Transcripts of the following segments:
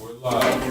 We're live.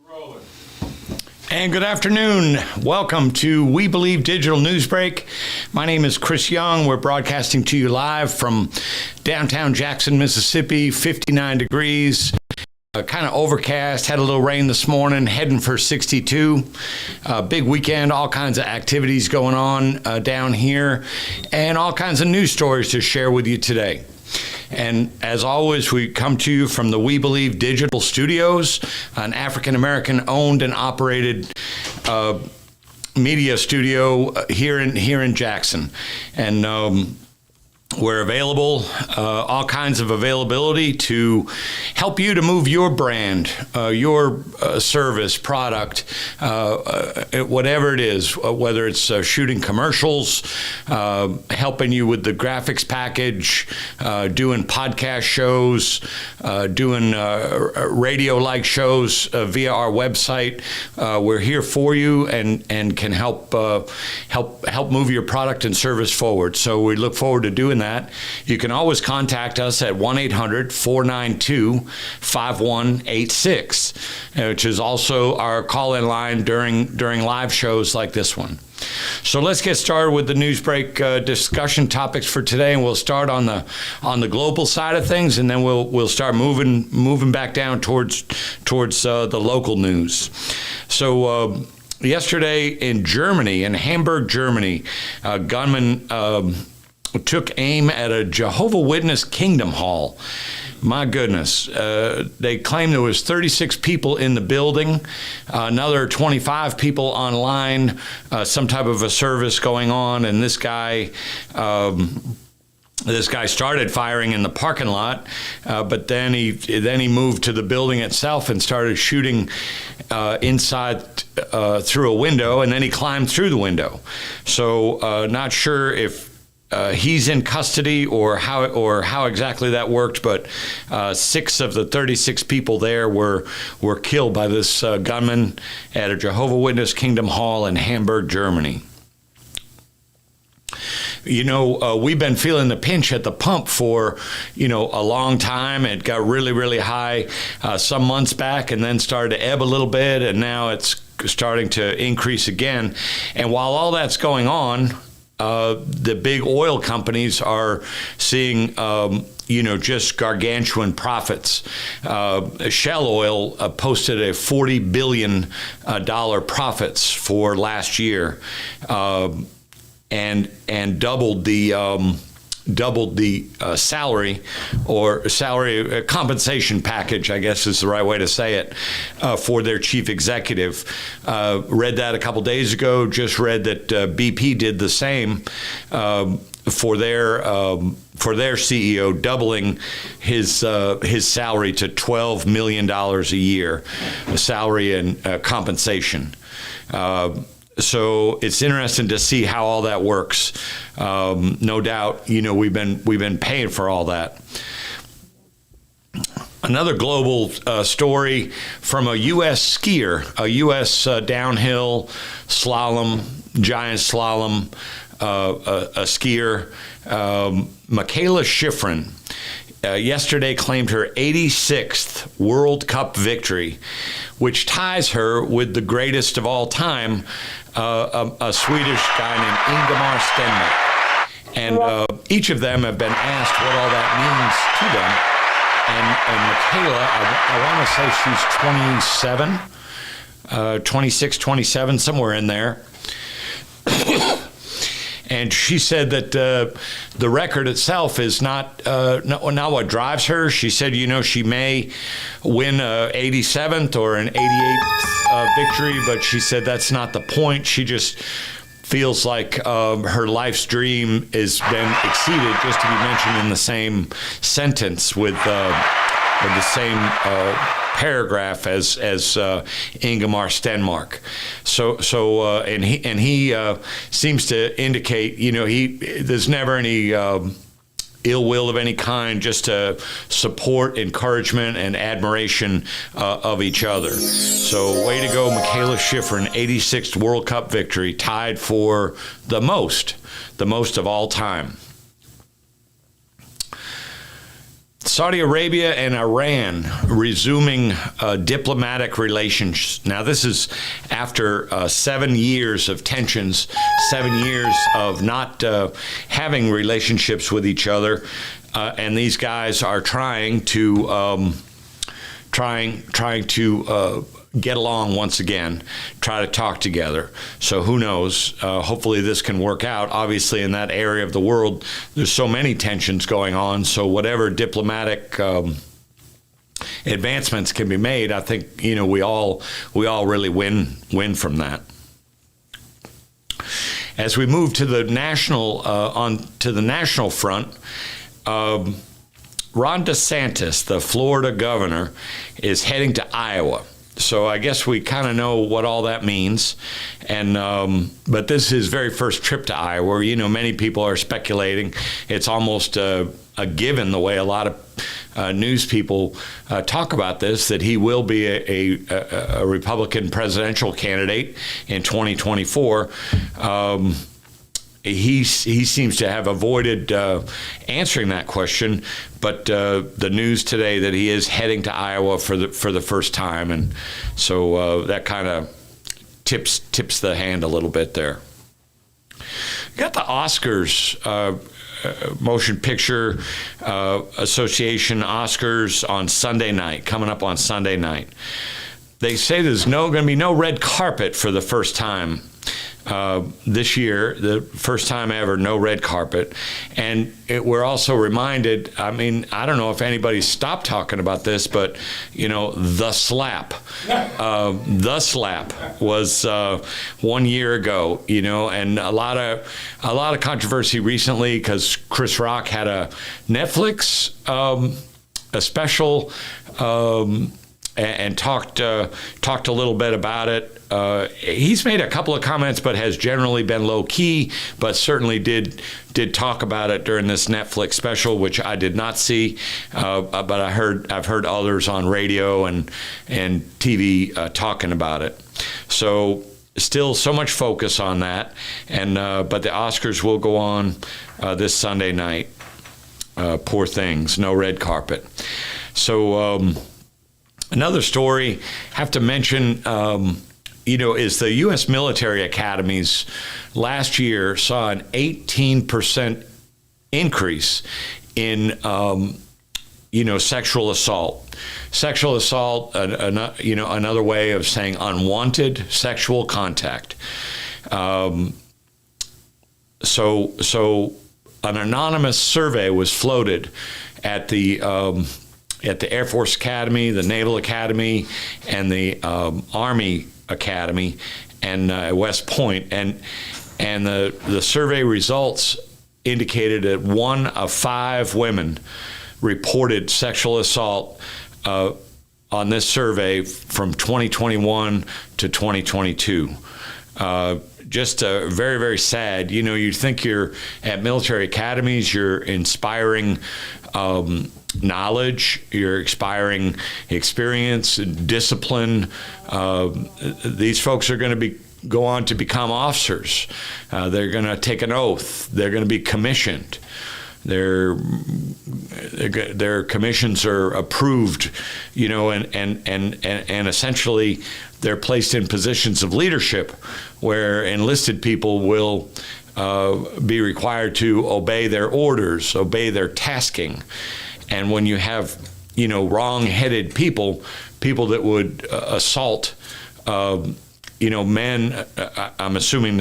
Rolling. And good afternoon. Welcome to We Believe Digital Newsbreak. My name is Chris Young. We're broadcasting to you live from downtown Jackson, Mississippi, 59 degrees. Kind of overcast, had a little rain this morning, heading for 62. Big weekend, all kinds of activities going on down here, and all kinds of news stories to share with you today. And as always, we come to you from the We Believe Digital Studios, an African-American owned and operated media studio here in Jackson. And we're available, all kinds of availability to help you to move your brand, your service, product, whatever it is, whether it's shooting commercials, helping you with the graphics package, doing podcast shows, doing radio-like shows via our website. We're here for you and can help move your product and service forward. So we look forward to doing that. You can always contact us at 1-800-492-5186, which is also our call-in line during live shows like this one. So let's get started with the Newsbreak discussion topics for today, and we'll start on the global side of things, and then we'll start moving back down towards the local news. So yesterday in Germany, in Hamburg, Germany, a gunman took aim at a Jehovah's Witness Kingdom Hall. My goodness. They claim there was 36 people in the building, another 25 people online, some type of a service going on, and this guy started firing in the parking lot, but then he moved to the building itself and started shooting inside through a window, and then he climbed through the window. So not sure if he's in custody or how exactly that worked, but 6 of the 36 people there were killed by this gunman at a Jehovah's Witness Kingdom Hall in Hamburg, Germany. You know, we've been feeling the pinch at the pump for, a long time. It got really, really high some months back and then started to ebb a little bit, and now it's starting to increase again. And while all that's going on, the big oil companies are seeing, just gargantuan profits. Shell Oil posted a $40 billion profits for last year, and doubled the salary compensation package, I guess is the right way to say it, for their chief executive. Read that a couple days ago. Just read that BP did the same for their CEO, doubling his salary to $12 million a year, salary and compensation. So it's interesting to see how all that works. No doubt, we've been paying for all that. Another global story from a U.S. skier, a U.S. downhill slalom, giant slalom, a skier, Mikaela Shiffrin. Yesterday claimed her 86th World Cup victory, which ties her with the greatest of all time, a Swedish guy named Ingemar Stenmark. And each of them have been asked what all that means to them. And Mikaela, I want to say she's 27, 26, 27, somewhere in there. And she said that the record itself is not what drives her. She said, she may win a 87th or an 88th victory, but she said that's not the point. She just feels like her life's dream has been exceeded, just to be mentioned in the same sentence with the same paragraph as Ingemar Stenmark. And he seems to indicate, there's never any ill will of any kind, just support, encouragement, and admiration of each other. So way to go, Mikaela Shiffrin, 86th World Cup victory, tied for the most of all time. Saudi Arabia and Iran resuming diplomatic relations. Now, this is after 7 years of tensions, 7 years of not having relationships with each other, and these guys are trying to get along once again, try to talk together. So who knows? Hopefully this can work out. Obviously, in that area of the world, there's so many tensions going on. So whatever diplomatic advancements can be made, I think we all really win from that. As we move to the national front. Ron DeSantis, the Florida governor, is heading to Iowa. So I guess we kind of know what all that means, and but this is his very first trip to Iowa. Many people are speculating it's almost a given, the way a lot of news people talk about this, that he will be a Republican presidential candidate in 2024. He seems to have avoided answering that question, but the news today that he is heading to Iowa for the first time, and so that kind of tips the hand a little bit there. Got the Oscars, Motion Picture Association Oscars on Sunday night, coming up on Sunday night. They say there's going to be no red carpet for the first time. This year, the first time ever, no red carpet. And we're also reminded, I don't know if anybody stopped talking about this, but, the slap. The slap was 1 year ago, and a lot of controversy recently because Chris Rock had a Netflix a special and talked a little bit about it. He's made a couple of comments, but has generally been low key. But certainly did talk about it during this Netflix special, which I did not see. But I've heard others on radio and TV talking about it. So still so much focus on that. And but the Oscars will go on this Sunday night. Poor things, no red carpet. So. Another story I have to mention, is the U.S. military academies last year saw an 18% increase in, sexual assault. Sexual assault, another way of saying unwanted sexual contact. So an anonymous survey was floated at the Air Force Academy, the Naval Academy, and the Army Academy, and West Point, and the survey results indicated that 1 of 5 women reported sexual assault on this survey from 2021 to 2022. Just very, very sad. You think you're at military academies, you're inspiring knowledge, you're inspiring experience, discipline. These folks are going to go on to become officers. They're going to take an oath. They're going to be commissioned. Their commissions are approved, and essentially they're placed in positions of leadership where enlisted people will be required to obey their orders, obey their tasking. And when you have, wrong-headed people that would assault, men, I'm assuming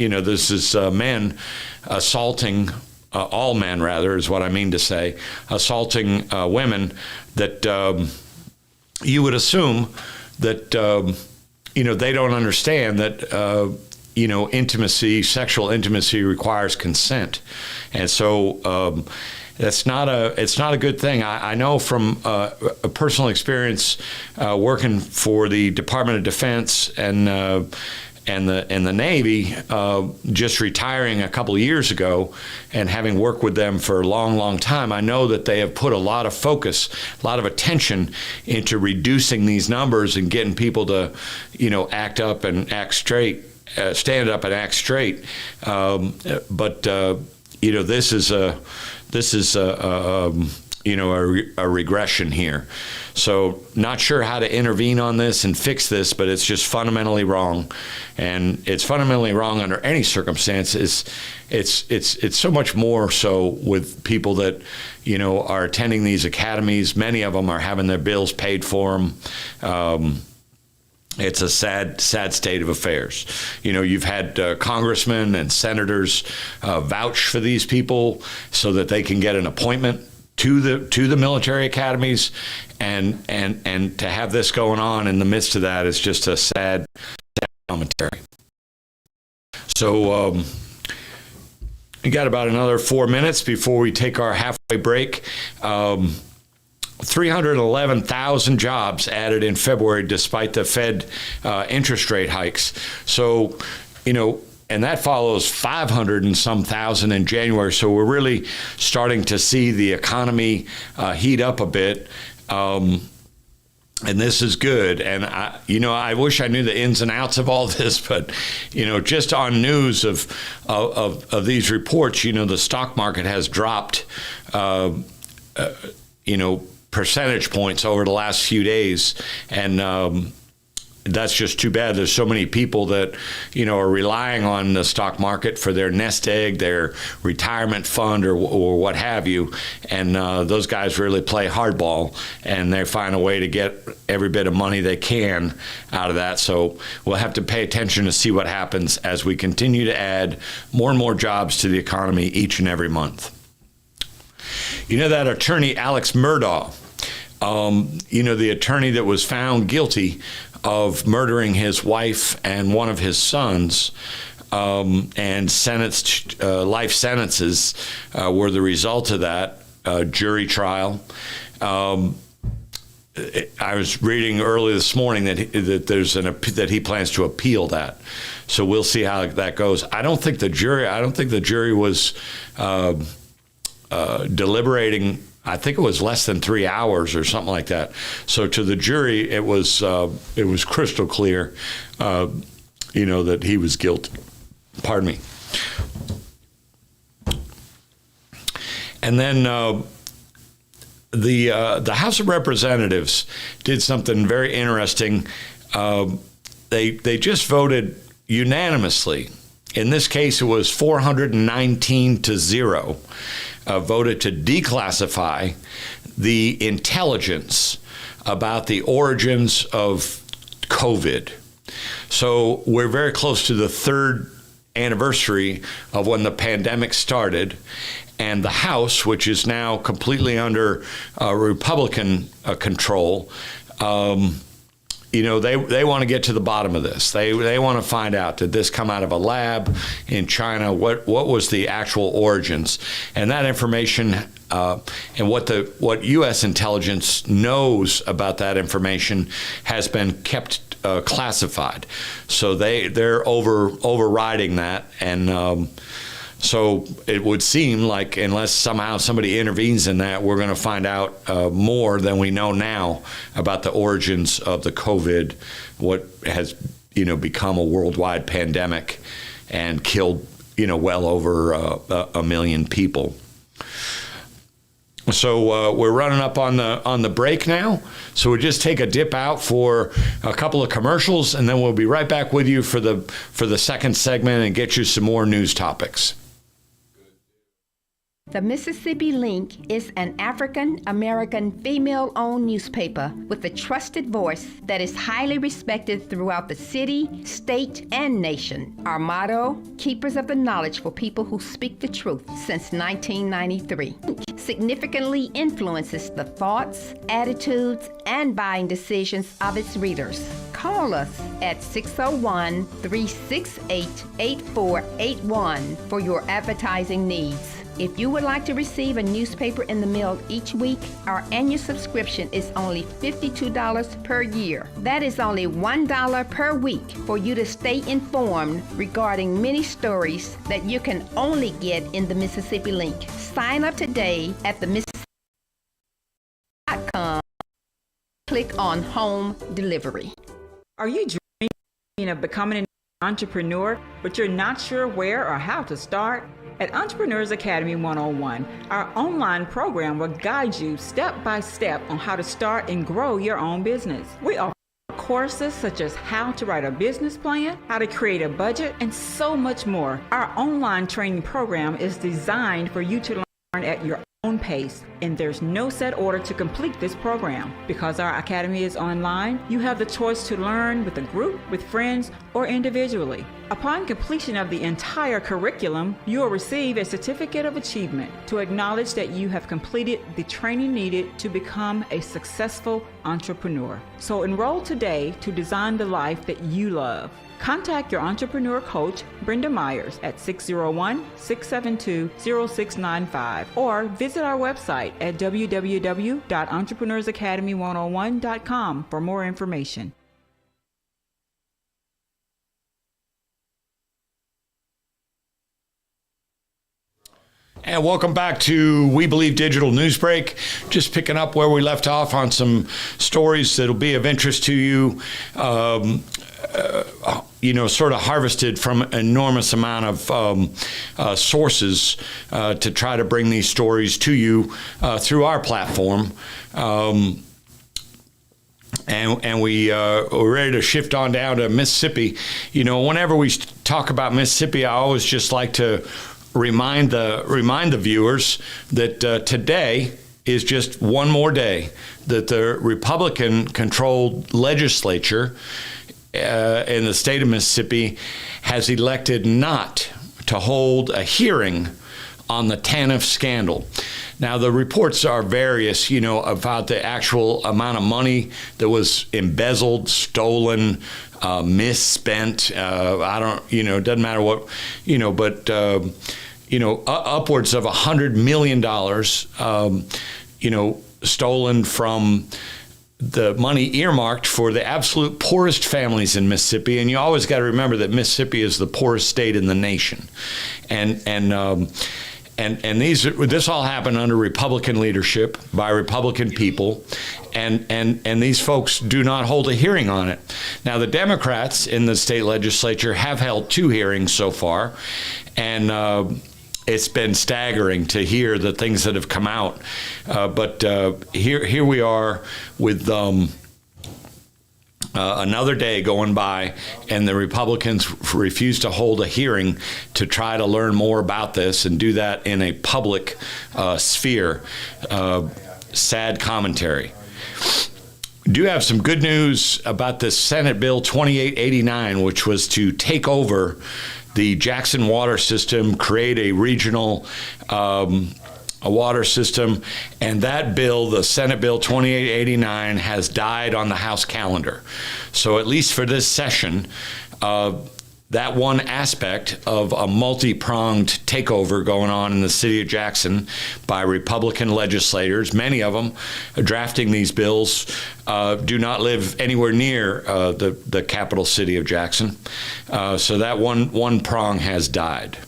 this is men assaulting, all men rather, is what I mean to say, assaulting women that you would assume that, they don't understand that, intimacy, sexual intimacy requires consent. And so it's not a good thing. I know from a personal experience working for the Department of Defense and the Navy, just retiring a couple of years ago and having worked with them for a long, long time, I know that they have put a lot of focus, a lot of attention into reducing these numbers and getting people to, act up and act straight, stand up and act straight. But this is a regression here. So not sure how to intervene on this and fix this, but it's just fundamentally wrong. And it's fundamentally wrong under any circumstances. It's so much more so with people that, are attending these academies. Many of them are having their bills paid for them. It's a sad state of affairs. You've had congressmen and senators vouch for these people so that they can get an appointment to the military academies, and to have this going on in the midst of that is just a sad commentary. So we got about another 4 minutes before we take our halfway break. 311,000 jobs added in February despite the Fed interest rate hikes. So, and that follows 500 and some thousand in January. So we're really starting to see the economy heat up a bit. And this is good. And I wish I knew the ins and outs of all this, but just on news of these reports, the stock market has dropped, percentage points over the last few days, and that's just too bad. There's so many people that are relying on the stock market for their nest egg, their retirement fund, or what have you, and those guys really play hardball, and they find a way to get every bit of money they can out of that. So we'll have to pay attention to see what happens as we continue to add more and more jobs to the economy each and every month. That attorney Alex Murdaugh, the attorney that was found guilty of murdering his wife and one of his sons, and sentenced life sentences were the result of that jury trial. I was reading early this morning that he plans to appeal that. So we'll see how that goes. I don't think the jury was deliberating. I think it was less than 3 hours or something like that. So to the jury, it was crystal clear, that he was guilty. Pardon me. And then the House of Representatives did something very interesting. They just voted unanimously. In this case, it was 419-0. Voted to declassify the intelligence about the origins of COVID. So we're very close to the third anniversary of when the pandemic started, and the House, which is now completely under Republican control, they want to get to the bottom of this. They want to find out, did this come out of a lab in China? What was the actual origins? And that information and what U.S. intelligence knows about that information has been kept classified. So they're overriding that, and so it would seem like unless somehow somebody intervenes in that, we're going to find out more than we know now about the origins of the COVID, what has become a worldwide pandemic and killed well over a million people. So we're running up on the break now. So we'll just take a dip out for a couple of commercials, and then we'll be right back with you for the second segment and get you some more news topics. The Mississippi Link is an African-American female-owned newspaper with a trusted voice that is highly respected throughout the city, state, and nation. Our motto, Keepers of the Knowledge for People Who Speak the Truth, since 1993. Significantly influences the thoughts, attitudes, and buying decisions of its readers. Call us at 601-368-8481 for your advertising needs. If you would like to receive a newspaper in the mail each week, our annual subscription is only $52 per year. That is only $1 per week for you to stay informed regarding many stories that you can only get in the Mississippi Link. Sign up today at themississippi.com. Click on Home Delivery. Are you dreaming of becoming an entrepreneur, but you're not sure where or how to start? At Entrepreneurs Academy 101, our online program will guide you step by step on how to start and grow your own business. We offer courses such as how to write a business plan, how to create a budget, and so much more. Our online training program is designed for you to learn at your own pace, and there's no set order to complete this program. Because our academy is online, you have the choice to learn with a group, with friends, or individually. Upon completion of the entire curriculum, you will receive a certificate of achievement to acknowledge that you have completed the training needed to become a successful entrepreneur. So enroll today to design the life that you love. Contact your entrepreneur coach, Brenda Myers, at 601-672-0695 or visit our website at www.entrepreneursacademy101.com for more information. And welcome back to We Believe Digital Newsbreak. Just picking up where we left off on some stories that'll be of interest to you. Sort of harvested from an enormous amount of sources to try to bring these stories to you through our platform. And we're ready to shift on down to Mississippi. You know, whenever we talk about Mississippi, I always just like to remind the viewers that today is just one more day that the Republican-controlled legislature in the state of Mississippi has elected not to hold a hearing on the TANF scandal. Now, the reports are various, about the actual amount of money that was embezzled, stolen, misspent. It doesn't matter what, but upwards of $100 million, stolen from the money earmarked for the absolute poorest families in Mississippi. And you always got to remember that Mississippi is the poorest state in the nation. And this all happened under Republican leadership by Republican people, and these folks do not hold a hearing on it. Now, the Democrats in the state legislature have held 2 hearings so far, and it's been staggering to hear the things that have come out. But here we are with another day going by, and the Republicans refuse to hold a hearing to try to learn more about this and do that in a public sphere. Sad commentary. Do have some good news about this Senate Bill 2889, which was to take over the Jackson water system, create a regional a water system, and that bill, the Senate Bill 2889, has died on the House calendar. So at least for this session, that one aspect of a multi-pronged takeover going on in the city of Jackson by Republican legislators, many of them drafting these bills, do not live anywhere near the capital city of Jackson. So that one prong has died.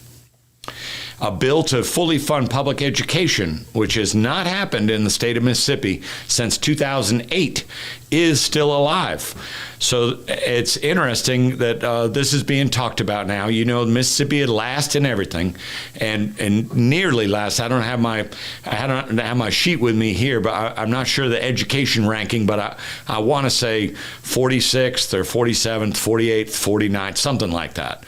A bill to fully fund public education, which has not happened in the state of Mississippi since 2008, is still alive. So it's interesting that this is being talked about now. Mississippi had last in everything, and nearly last. I don't have my sheet with me here, but I'm not sure the education ranking. But I want to say 46th or 47th, 48th, 49th, something like that.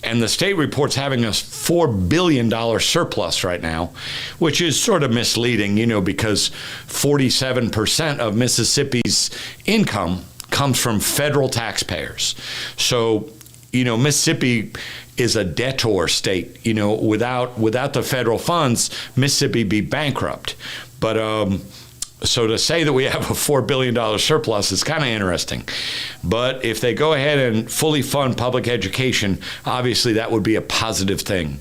And the state reports having a $4 billion surplus right now, which is sort of misleading, because 47% of Mississippi's income comes from federal taxpayers. So, Mississippi is a debtor state. Without the federal funds, Mississippi be bankrupt. But so to say that we have a $4 billion surplus is kind of interesting. But if they go ahead and fully fund public education, obviously that would be a positive thing.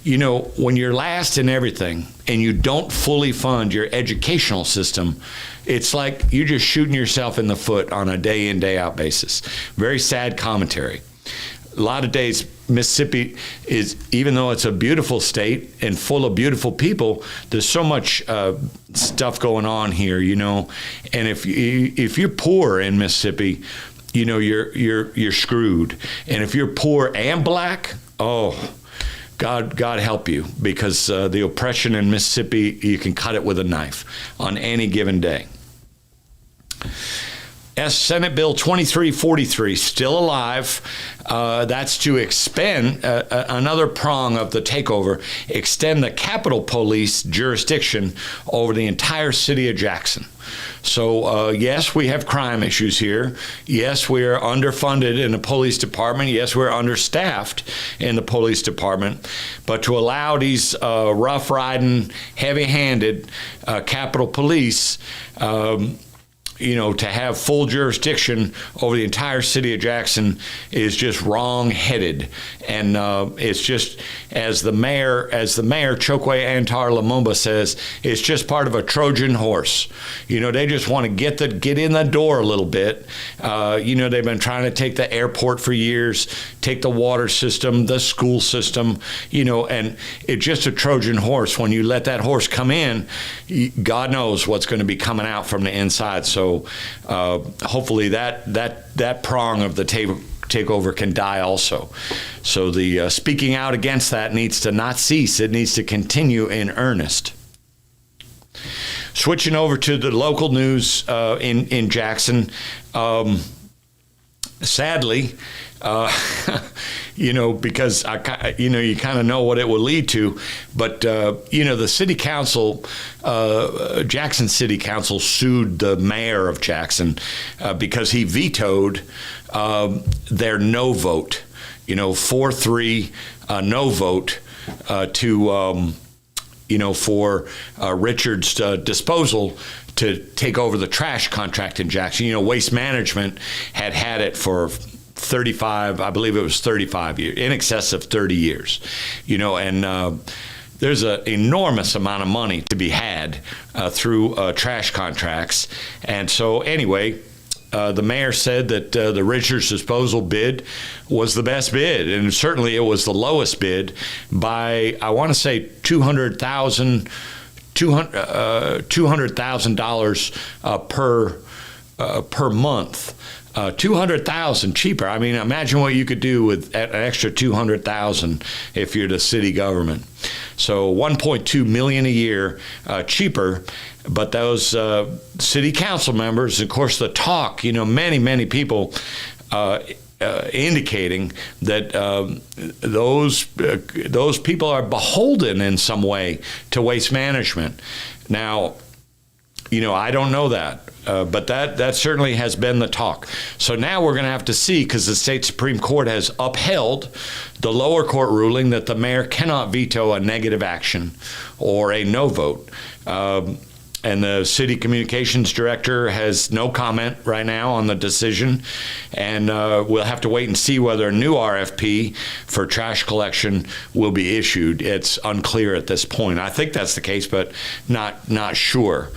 When you're last in everything and you don't fully fund your educational system, it's like you're just shooting yourself in the foot on a day in, day out basis. Very sad commentary. A lot of days, Mississippi is, even though it's a beautiful state and full of beautiful people, there's so much stuff going on here, And if you're poor in Mississippi, you're screwed. And if you're poor and black, God help you, because the oppression in Mississippi, you can cut it with a knife on any given day. Senate Bill 2343, still alive. That's to expand another prong of the takeover, extend the Capitol Police jurisdiction over the entire city of Jackson. So, yes, we have crime issues here. Yes, we're underfunded in the police department. Yes, we're understaffed in the police department. But to allow these rough-riding, heavy-handed Capitol Police to have full jurisdiction over the entire city of Jackson is just wrong-headed. And it's just, as the mayor, Chokwe Antar Lumumba says, it's just part of a Trojan horse. They just want to get in the door a little bit. They've been trying to take the airport for years, take the water system, the school system, and it's just a Trojan horse. When you let that horse come in, God knows what's going to be coming out from the inside. So hopefully that prong of the takeover can die also. So the speaking out against that needs to not cease. It needs to continue in earnest. Switching over to the local news in Jackson, sadly, because you kind of know what it will lead to, but the city council, Jackson City Council, sued the mayor of Jackson because he vetoed their no vote, 4-3 no vote for Richard's disposal to take over the trash contract in Jackson. Waste Management had it for 35, I believe it was 35 years, in excess of 30 years, and there's an enormous amount of money to be had through trash contracts. And so anyway, the mayor said that the Richards disposal bid was the best bid, and certainly it was the lowest bid by, I want to say, $200,000 per month. $200,000 cheaper. I mean, imagine what you could do with an extra $200,000 if you're the city government. So $1.2 million a year cheaper. But those city council members, of course, the talk, many people indicating that those people are beholden in some way to Waste Management. Now, I don't know that. But that certainly has been the talk. So now we're going to have to see, because the state Supreme Court has upheld the lower court ruling that the mayor cannot veto a negative action or a no vote. And the city communications director has no comment right now on the decision. And we'll have to wait and see whether a new RFP for trash collection will be issued. It's unclear at this point. I think that's the case, but not sure.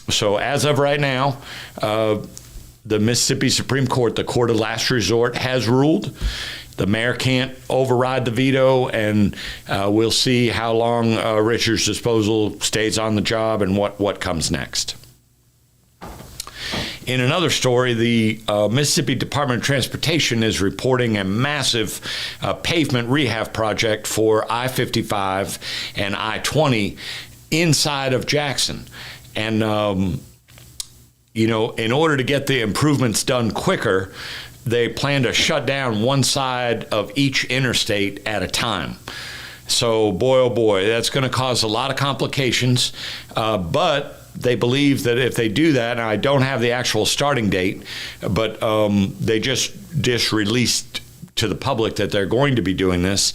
So as of right now, the Mississippi Supreme Court, the court of last resort, has ruled. The mayor can't override the veto, and we'll see how long Richard's disposal stays on the job and what comes next. In another story, the Mississippi Department of Transportation is reporting a massive pavement rehab project for I-55 and I-20 inside of Jackson. And, in order to get the improvements done quicker, they plan to shut down one side of each interstate at a time. So, boy, oh boy, that's going to cause a lot of complications. But they believe that if they do that, and I don't have the actual starting date, but they just released to the public that they're going to be doing this.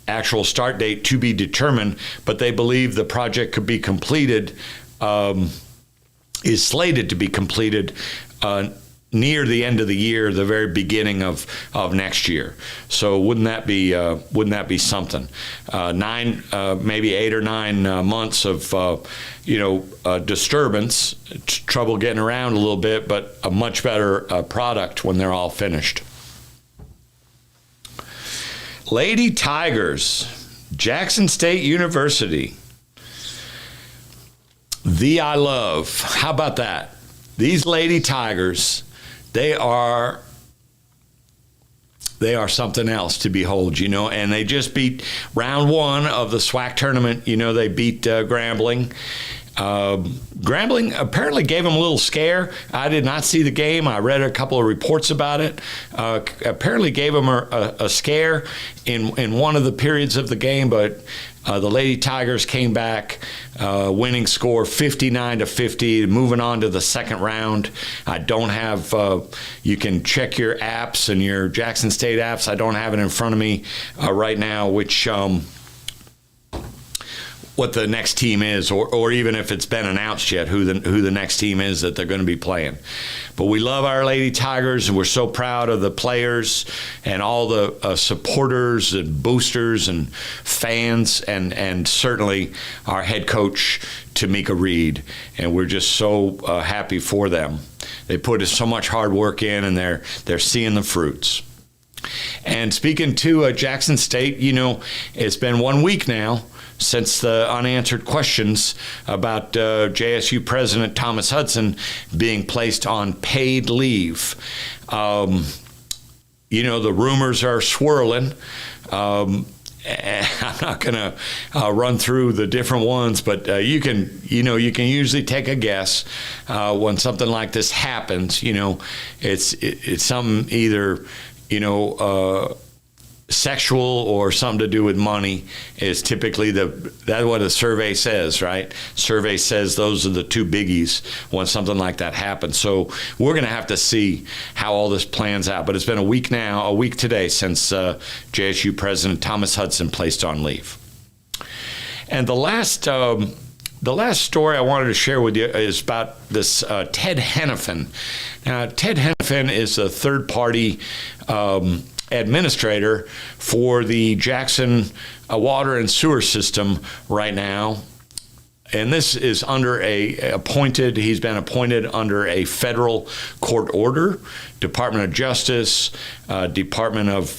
Actual start date to be determined, but they believe the project could be completed, is slated to be completed near the end of the year, the very beginning of next year. So wouldn't that be something? Maybe 8 or 9 months of disturbance, trouble getting around a little bit, but a much better product when they're all finished. Lady Tigers, Jackson State University. The I love. How about that? These Lady Tigers, they are something else to behold, and they just beat round 1 of the SWAC tournament. They beat Grambling. Grambling apparently gave them a little scare. I did not see the game. I read a couple of reports about it. Apparently gave them a scare in one of the periods of the game, but the Lady Tigers came back, winning score 59-50, moving on to the second round. I don't have, you can check your apps and your Jackson State apps. I don't have it in front of me right now, what the next team is, or even if it's been announced yet, who the next team is that they're going to be playing. But we love our Lady Tigers, and we're so proud of the players and all the supporters and boosters and fans, and certainly our head coach, Tamika Reed. And we're just so happy for them. They put so much hard work in, and they're seeing the fruits. And speaking to Jackson State, it's been 1 week now since the unanswered questions about JSU President Thomas Hudson being placed on paid leave. The rumors are swirling. I'm not going to run through the different ones, but you can usually take a guess when something like this happens. It's something either sexual or something to do with money is typically that's what a survey says, right? Survey says those are the 2 biggies when something like that happens. So we're going to have to see how all this plans out. But it's been a week today since JSU President Thomas Hudson placed on leave. And the last story I wanted to share with you is about this Ted Henifin. Now, Ted Henifin is a third-party administrator for the Jackson water and sewer system right now. And this is he's been appointed under a federal court order, Department of Justice, Department of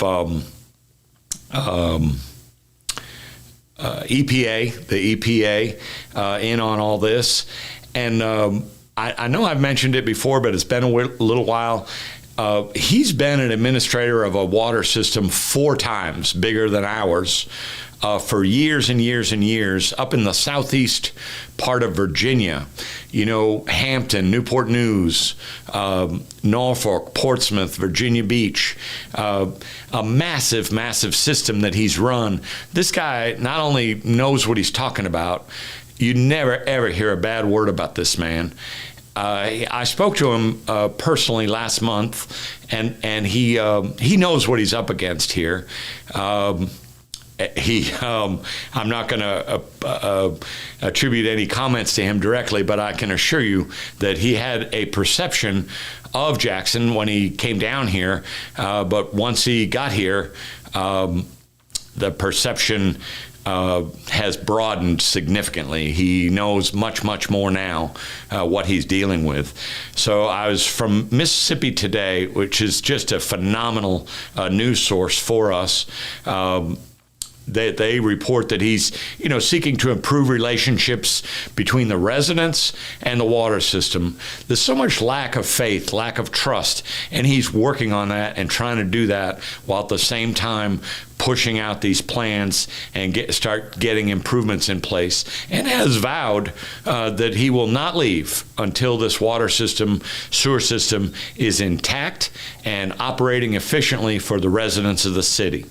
EPA, the EPA in on all this. And I know I've mentioned it before, but it's been a little while. He's been an administrator of a water system 4 times bigger than ours for years and years and years up in the southeast part of Virginia. Hampton, Newport News, Norfolk, Portsmouth, Virginia Beach, a massive, massive system that he's run. This guy not only knows what he's talking about, you never, ever hear a bad word about this man. I spoke to him personally last month, and he knows what he's up against here. I'm not going to attribute any comments to him directly, but I can assure you that he had a perception of Jackson when he came down here. But once he got here, the perception has broadened significantly. He knows much, much more now what he's dealing with. So I was from Mississippi Today, which is just a phenomenal news source for us. They report that he's, seeking to improve relationships between the residents and the water system. There's so much lack of faith, lack of trust, and he's working on that and trying to do that while at the same time pushing out these plans and start getting improvements in place, and has vowed that he will not leave until this water system, sewer system is intact and operating efficiently for the residents of the city.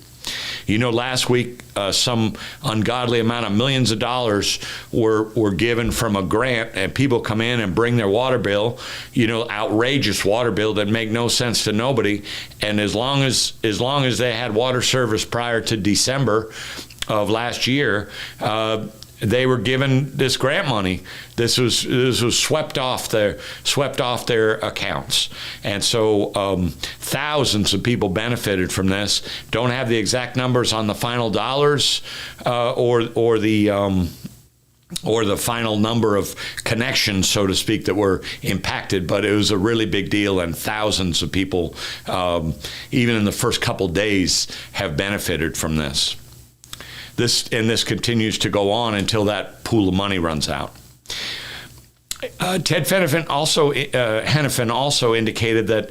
You know, last week, some ungodly amount of millions of dollars were given from a grant, and people come in and bring their water bill, you know, outrageous water bill that make no sense to nobody. And as long as they had water service prior to December of last year, they were given this grant money. This was swept off their accounts, and so thousands of people benefited from this. Don't have the exact numbers on the final dollars or the final number of connections, so to speak, that were impacted, but it was a really big deal, and thousands of people, even in the first couple days, have benefited from this. This continues to go on until that pool of money runs out. Ted Hennepin also indicated that,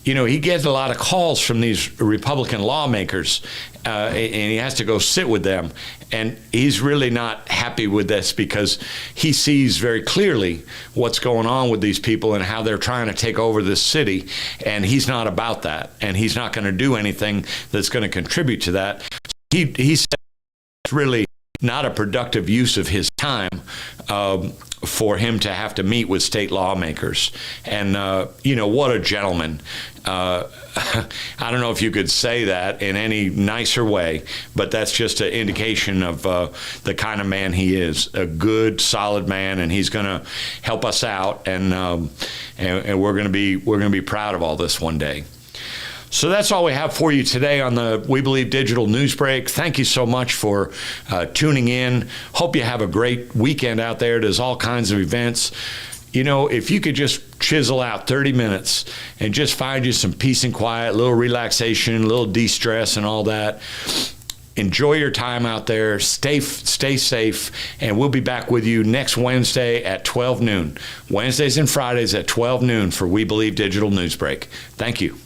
you know, he gets a lot of calls from these Republican lawmakers, and he has to go sit with them. And he's really not happy with this because he sees very clearly what's going on with these people and how they're trying to take over this city. And he's not about that. And he's not going to do anything that's going to contribute to that. He said it's really not a productive use of his time for him to have to meet with state lawmakers. And, you know, what a gentleman. I don't know if you could say that in any nicer way, but that's just an indication of the kind of man he is. A good, solid man, and he's going to help us out, and we're going to be proud of all this one day. So that's all we have for you today on the We Believe Digital News Break. Thank you so much for tuning in. Hope you have a great weekend out there. There's all kinds of events. You know, if you could just chisel out 30 minutes and just find you some peace and quiet, a little relaxation, a little de-stress and all that, enjoy your time out there. Stay safe, and we'll be back with you next Wednesday at 12 noon. Wednesdays and Fridays at 12 noon for We Believe Digital News Break. Thank you.